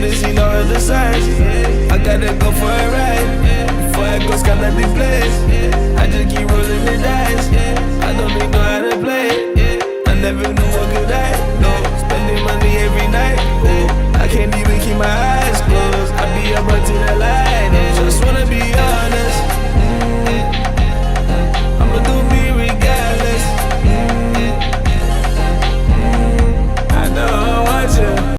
should've seen all of the signs. I gotta go for a ride. Before I go skyline the place. I just keep rolling the dice. I don't even know how to play. I never knew what good I. No, spending money every night.